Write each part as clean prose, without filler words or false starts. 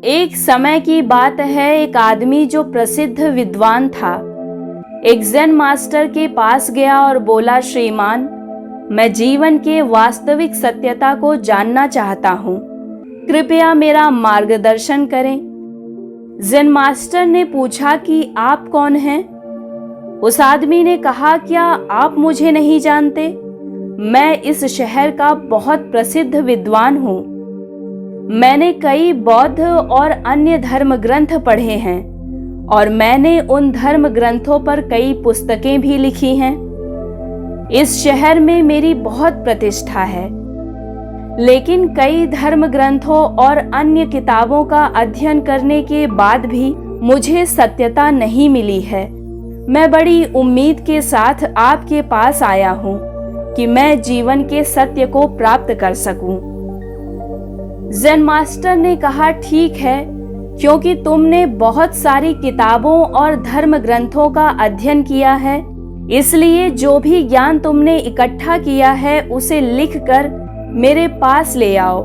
एक समय की बात है, एक आदमी जो प्रसिद्ध विद्वान था एक ज़ेन मास्टर के पास गया और बोला, श्रीमान, मैं जीवन के वास्तविक सत्यता को जानना चाहता हूँ, कृपया मेरा मार्गदर्शन करें। ज़ेन मास्टर ने पूछा कि आप कौन हैं? उस आदमी ने कहा, क्या आप मुझे नहीं जानते? मैं इस शहर का बहुत प्रसिद्ध विद्वान हूँ। मैंने कई बौद्ध और अन्य धर्म ग्रंथ पढ़े हैं और मैंने उन धर्म ग्रंथों पर कई पुस्तकें भी लिखी हैं। इस शहर में मेरी बहुत प्रतिष्ठा है, लेकिन कई धर्म ग्रंथों और अन्य किताबों का अध्ययन करने के बाद भी मुझे सत्यता नहीं मिली है। मैं बड़ी उम्मीद के साथ आपके पास आया हूँ कि मैं जीवन के सत्य को प्राप्त कर सकूं। ज़ेन मास्टर ने कहा, ठीक है, क्योंकि तुमने बहुत सारी किताबों और धर्म ग्रंथों का अध्ययन किया है, इसलिए जो भी ज्ञान तुमने इकट्ठा किया है उसे लिखकर मेरे पास ले आओ,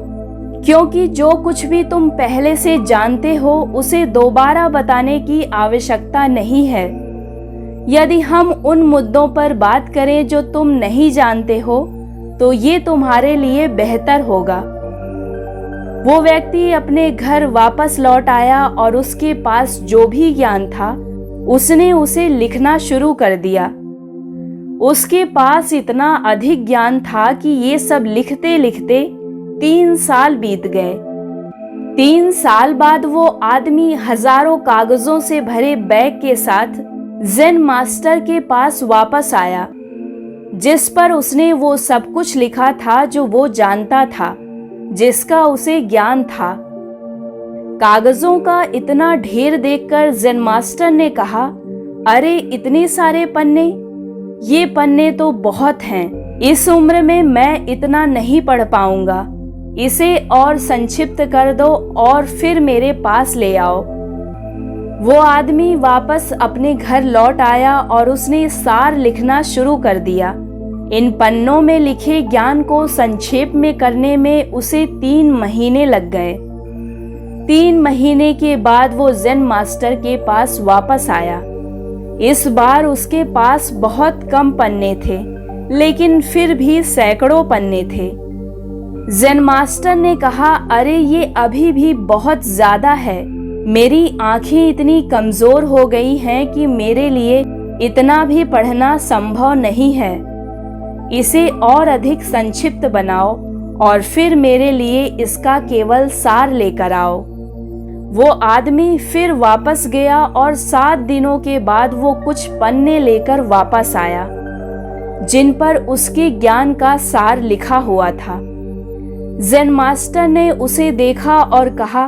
क्योंकि जो कुछ भी तुम पहले से जानते हो उसे दोबारा बताने की आवश्यकता नहीं है। यदि हम उन मुद्दों पर बात करें जो तुम नहीं जानते हो तो ये तुम्हारे लिए बेहतर होगा। वो व्यक्ति अपने घर वापस लौट आया और उसके पास जो भी ज्ञान था उसने उसे लिखना शुरू कर दिया। उसके पास इतना अधिक ज्ञान था कि ये सब लिखते लिखते 3 साल बीत गए। 3 साल बाद वो आदमी हजारों कागजों से भरे बैग के साथ ज़ेन मास्टर के पास वापस आया, जिस पर उसने वो सब कुछ लिखा था जो वो जानता था, जिसका उसे ज्ञान था। कागजों का इतना ढेर देखकर ज़ेन मास्टर ने कहा, अरे इतने सारे पन्ने, ये पन्ने तो बहुत हैं। इस उम्र में मैं इतना नहीं पढ़ पाऊंगा। इसे और संक्षिप्त कर दो और फिर मेरे पास ले आओ। वो आदमी वापस अपने घर लौट आया और उसने सार लिखना शुरू कर दिया। इन पन्नों में लिखे ज्ञान को संक्षेप में करने में उसे 3 महीने लग गए। 3 महीने के बाद वो ज़ेन मास्टर के पास वापस आया। इस बार उसके पास बहुत कम पन्ने थे, लेकिन फिर भी सैकड़ों पन्ने थे। ज़ेन मास्टर ने कहा, अरे ये अभी भी बहुत ज्यादा है। मेरी आंखें इतनी कमजोर हो गई हैं कि मेरे लिए इतना भी पढ़ना संभव नहीं है। इसे और अधिक संक्षिप्त बनाओ और फिर मेरे लिए इसका केवल सार लेकर आओ। वो आदमी फिर वापस गया और 7 दिनों के बाद वो कुछ पन्ने लेकर वापस आया, जिन पर उसके ज्ञान का सार लिखा हुआ था। ज़ेन मास्टर ने उसे देखा और कहा,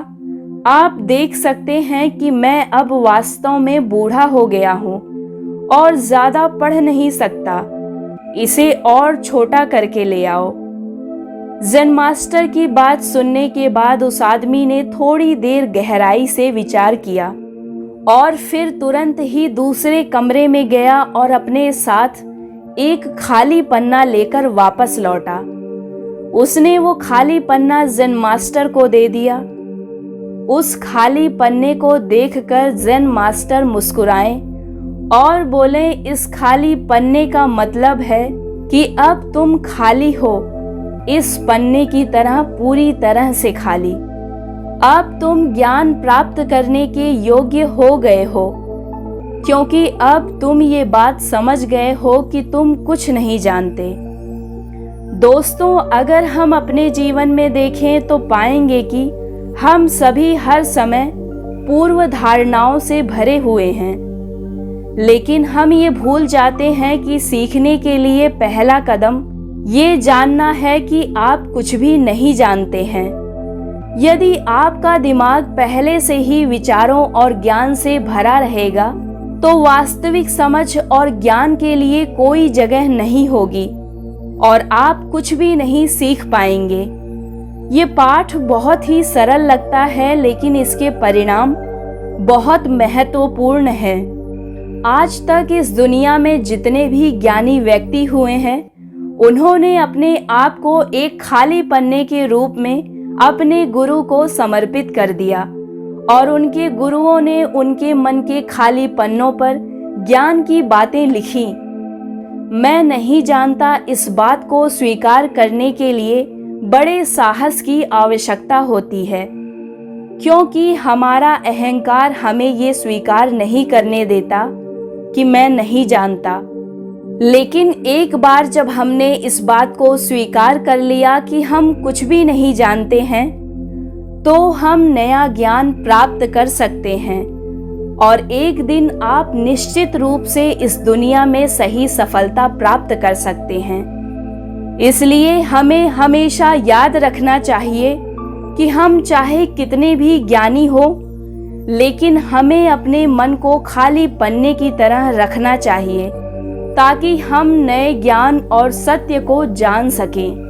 आप देख सकते हैं कि मैं अब वास्तव में बूढ़ा हो गया हूँ और ज्यादा पढ़ नहीं सकता। इसे और छोटा करके ले आओ। ज़ेन मास्टर की बात सुनने के बाद उस आदमी ने थोड़ी देर गहराई से विचार किया और फिर तुरंत ही दूसरे कमरे में गया और अपने साथ एक खाली पन्ना लेकर वापस लौटा। उसने वो खाली पन्ना ज़ेन मास्टर को दे दिया। उस खाली पन्ने को देखकर ज़ेन मास्टर मुस्कुराए और बोले, इस खाली पन्ने का मतलब है कि अब तुम खाली हो, इस पन्ने की तरह पूरी तरह से खाली। अब तुम ज्ञान प्राप्त करने के योग्य हो गए हो, क्योंकि अब तुम ये बात समझ गए हो कि तुम कुछ नहीं जानते। दोस्तों, अगर हम अपने जीवन में देखें तो पाएंगे कि हम सभी हर समय पूर्व धारणाओं से भरे हुए हैं, लेकिन हम ये भूल जाते हैं कि सीखने के लिए पहला कदम ये जानना है कि आप कुछ भी नहीं जानते हैं। यदि आपका दिमाग पहले से ही विचारों और ज्ञान से भरा रहेगा तो वास्तविक समझ और ज्ञान के लिए कोई जगह नहीं होगी और आप कुछ भी नहीं सीख पाएंगे। ये पाठ बहुत ही सरल लगता है, लेकिन इसके परिणाम बहुत महत्वपूर्ण हैं। आज तक इस दुनिया में जितने भी ज्ञानी व्यक्ति हुए हैं, उन्होंने अपने आप को एक खाली पन्ने के रूप में अपने गुरु को समर्पित कर दिया और उनके गुरुओं ने उनके मन के खाली पन्नों पर ज्ञान की बातें लिखी। मैं नहीं जानता, इस बात को स्वीकार करने के लिए बड़े साहस की आवश्यकता होती है, क्योंकि हमारा अहंकार हमें ये स्वीकार नहीं करने देता कि मैं नहीं जानता। लेकिन एक बार जब हमने इस बात को स्वीकार कर लिया कि हम कुछ भी नहीं जानते हैं, तो हम नया ज्ञान प्राप्त कर सकते हैं और एक दिन आप निश्चित रूप से इस दुनिया में सही सफलता प्राप्त कर सकते हैं। इसलिए हमें हमेशा याद रखना चाहिए कि हम चाहे कितने भी ज्ञानी हो, लेकिन हमें अपने मन को खाली पन्ने की तरह रखना चाहिए ताकि हम नए ज्ञान और सत्य को जान सकें।